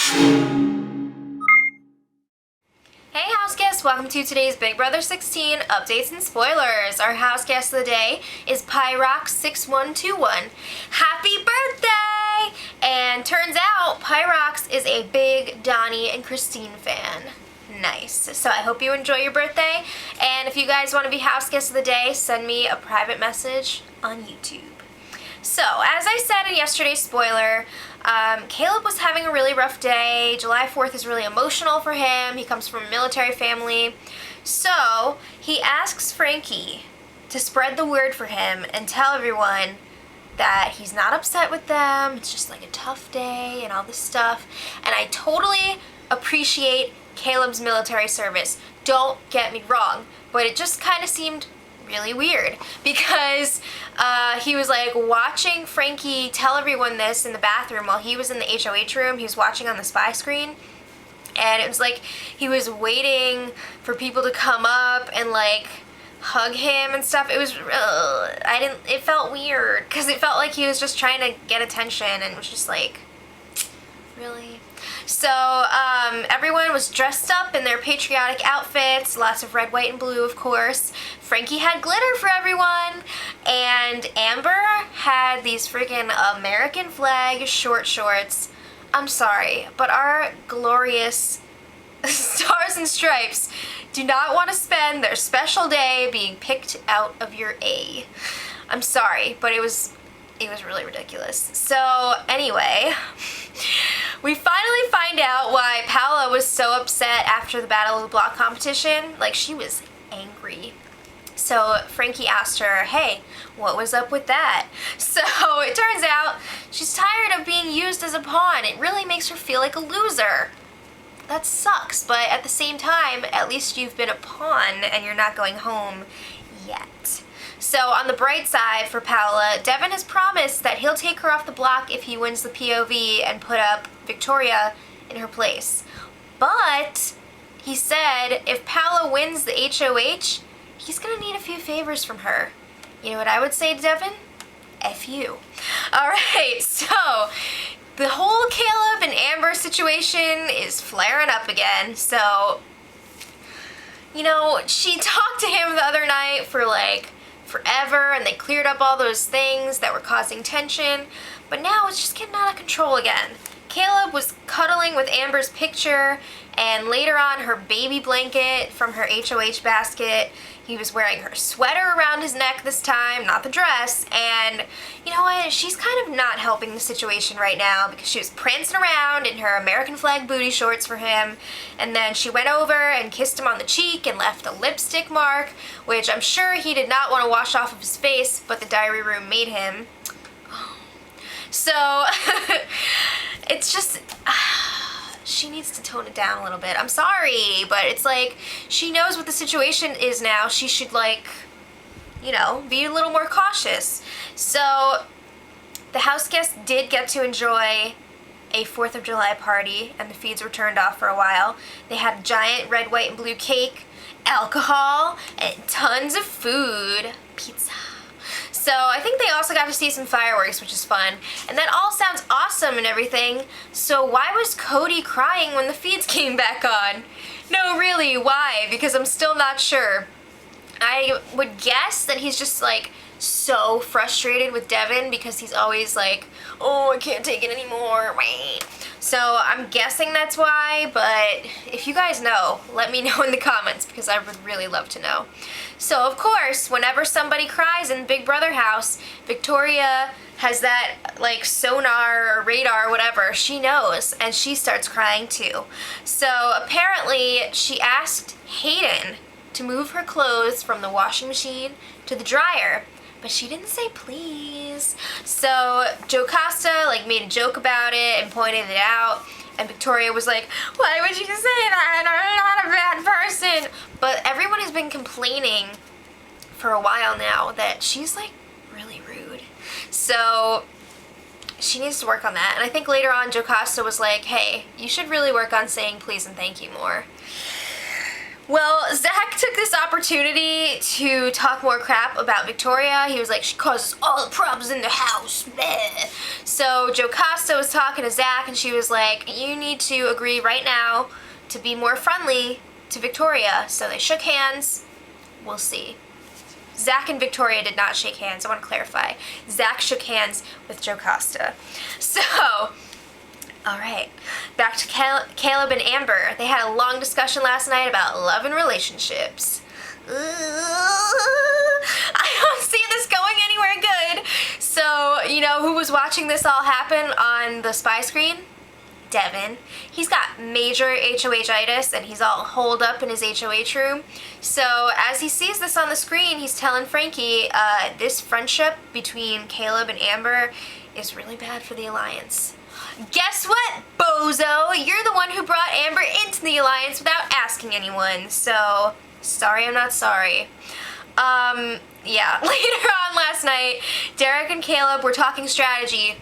Hey house guests, welcome to today's Big Brother 16 updates and spoilers. Our house guest of the day is Pyrox6121. Happy birthday! And turns out Pyrox is a big Donnie and Christine fan. Nice. So I hope you enjoy your birthday, and if you guys want to be house guest of the day, send me a private message on YouTube. So, as I said in yesterday's spoiler, Caleb was having a really rough day. July 4th is really emotional for him. He comes from a military family. So, he asks Frankie to spread the word for him and tell everyone that he's not upset with them. It's just like a tough day and all this stuff. And I totally appreciate Caleb's military service. Don't get me wrong, but it just kind of seemed really weird because he was like watching Frankie tell everyone this in the bathroom while he was in the HOH room. He was watching on the spy screen, and it was like he was waiting for people to come up and like hug him and stuff. It was it felt weird because it felt like he was just trying to get attention, and it was just like, really? So everyone was dressed up in their patriotic outfits, lots of red, white, and blue, of course. Frankie had glitter for everyone, and Amber had these friggin' American flag short shorts. I'm sorry, but our glorious Stars and Stripes do not want to spend their special day being picked out of your A. I'm sorry, but it was really ridiculous. So anyway, we finally find out why Paola was so upset after the Battle of the Block competition. Like, she was angry. So Frankie asked her, hey, what was up with that? So it turns out she's tired of being used as a pawn. It really makes her feel like a loser. That sucks, but at the same time, at least you've been a pawn and you're not going home yet. So on the bright side for Paola, Devin has promised that he'll take her off the block if he wins the POV and put up Victoria in her place. But he said if Paola wins the HOH, he's gonna need a few favors from her. You know what I would say to Devin? F you. Alright, so the whole Caleb and Amber situation is flaring up again. So, you know, she talked to him the other night for like forever, and they cleared up all those things that were causing tension, but now it's just getting out of control again. Caleb was cuddling with Amber's picture, and later on her baby blanket from her HOH basket. He was wearing her sweater around his neck this time, not the dress, and you know what? She's kind of not helping the situation right now because she was prancing around in her American flag booty shorts for him, and then she went over and kissed him on the cheek and left a lipstick mark, which I'm sure he did not want to wash off of his face, but the diary room made him. So, it's just, she needs to tone it down a little bit. I'm sorry, but it's like, she knows what the situation is now. She should, like, you know, be a little more cautious. So, the house guests did get to enjoy a 4th of July party, and the feeds were turned off for a while. They had a giant red, white, and blue cake, alcohol, and tons of food. Pizza. So I think they also got to see some fireworks, which is fun. And that all sounds awesome and everything. So why was Cody crying when the feeds came back on? No, really, why? Because I'm still not sure. I would guess that he's just like so frustrated with Devin because he's always like, oh, I can't take it anymore. So I'm guessing that's why, but if you guys know, let me know in the comments because I would really love to know. So of course, whenever somebody cries in Big Brother house, Victoria has that like sonar or radar or whatever, she knows, and she starts crying too. So apparently she asked Hayden to move her clothes from the washing machine to the dryer, but she didn't say please. So Joe Costa like made a joke about it and pointed it out, and Victoria was like, why would you say that? I'm not a bad person. But everyone has been complaining for a while now that she's like really rude. So she needs to work on that. And I think later on Joe Costa was like, hey, you should really work on saying please and thank you more. Well, Zach took this opportunity to talk more crap about Victoria. He was like, she causes all the problems in the house. Bleh. So Jocasta was talking to Zach, and she was like, you need to agree right now to be more friendly to Victoria. So they shook hands. We'll see. Zach and Victoria did not shake hands. I want to clarify. Zach shook hands with Jocasta. So, all right, back to Caleb and Amber. They had a long discussion last night about love and relationships. I don't see this going anywhere good. So, you know who was watching this all happen on the spy screen? Devin. He's got major HOH-itis and he's all holed up in his HOH room. So as he sees this on the screen, he's telling Frankie this friendship between Caleb and Amber is really bad for the alliance. Guess what, bozo? You're the one who brought Amber into the alliance without asking anyone. So, sorry I'm not sorry. Yeah, later on last night, Derek and Caleb were talking strategy,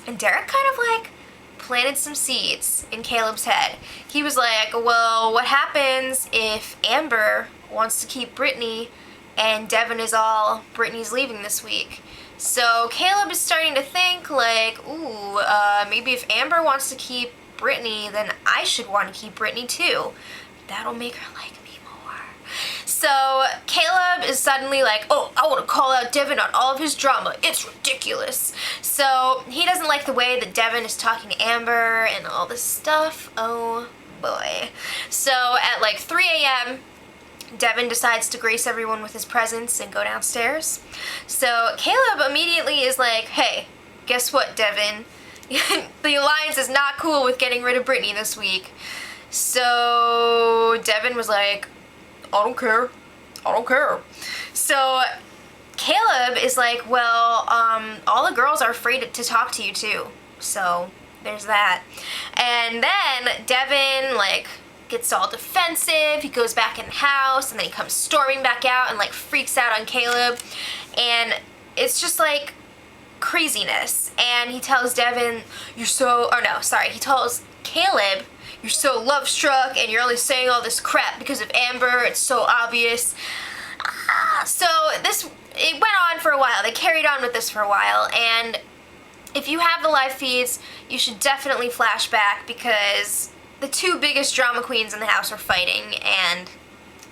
and Derek kind of like planted some seeds in Caleb's head. He was like, well, what happens if Amber wants to keep Brittany and Devin is all, Brittany's leaving this week? So Caleb is starting to think like, ooh, maybe if Amber wants to keep Brittany, then I should want to keep Brittany too. That'll make her like me more. So Caleb is suddenly like, oh, I want to call out Devin on all of his drama. It's ridiculous. So he doesn't like the way that Devin is talking to Amber and all this stuff. Oh boy. So at like 3 a.m., Devin decides to grace everyone with his presence and go downstairs. So Caleb immediately is like, hey, guess what, Devin? The alliance is not cool with getting rid of Brittany this week. So Devin was like, I don't care. I don't care. So Caleb is like, well, all the girls are afraid to talk to you too. So there's that. And then Devin, like, gets all defensive. He goes back in the house and then he comes storming back out and like freaks out on Caleb, and it's just like craziness. And he tells Devin, he tells Caleb, you're so love struck and you're only saying all this crap because of Amber. It's so obvious. So it went on for a while. They carried on with this for a while, and if you have the live feeds, you should definitely flash back because the two biggest drama queens in the house are fighting, and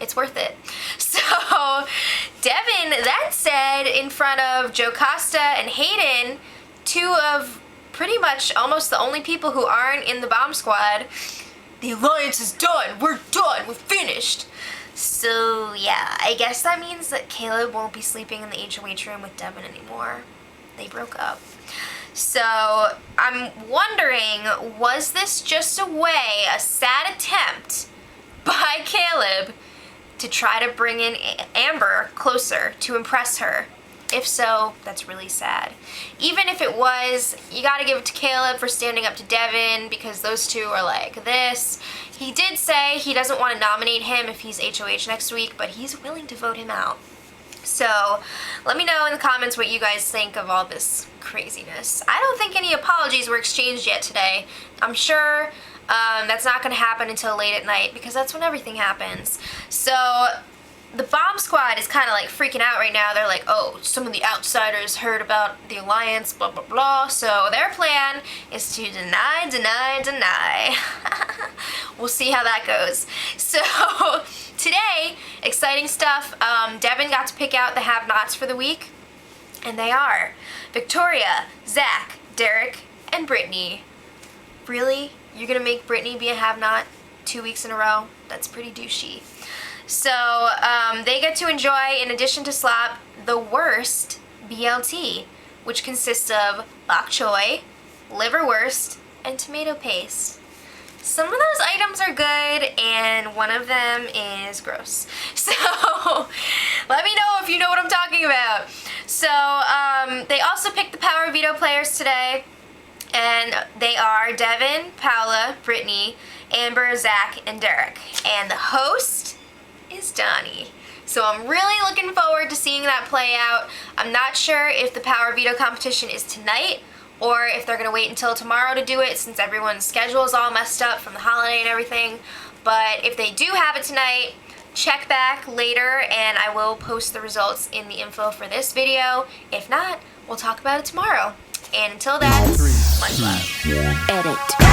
it's worth it. So Devin then said in front of Jocasta and Hayden, two of pretty much almost the only people who aren't in the bomb squad, the alliance is done. We're done. We're finished. So yeah, I guess that means that Caleb won't be sleeping in the HOH room with Devin anymore. They broke up. So I'm wondering, was this just a sad attempt by Caleb to try to bring in Amber closer to impress her? If so, that's really sad. Even if it was, you gotta give it to Caleb for standing up to Devin because those two are like this. He did say he doesn't want to nominate him if he's HOH next week, but he's willing to vote him out. So let me know in the comments what you guys think of all this craziness. I don't think any apologies were exchanged yet today. I'm sure that's not going to happen until late at night because that's when everything happens. So the bomb squad is kind of like freaking out right now. They're like, oh, some of the outsiders heard about the alliance, blah, blah, blah. So their plan is to deny. We'll see how that goes. So today, exciting stuff. Devin got to pick out the have-nots for the week, and they are Victoria, Zach, Derek, and Brittany. Really? You're gonna make Brittany be a have-not 2 weeks in a row? That's pretty douchey. So they get to enjoy, in addition to slop, the worst BLT, which consists of bok choy, liverwurst, and tomato paste. Some of those items are good, and one of them is gross. So let me know if you know what I'm talking about. So they also picked the Power Veto players today, and they are Devin, Paola, Brittany, Amber, Zach, and Derek. And the host is Donnie. So I'm really looking forward to seeing that play out. I'm not sure if the Power Veto competition is tonight or if they're going to wait until tomorrow to do it since everyone's schedule is all messed up from the holiday and everything. But if they do have it tonight, check back later and I will post the results in the info for this video. If not, we'll talk about it tomorrow. And until then, much love. Edit.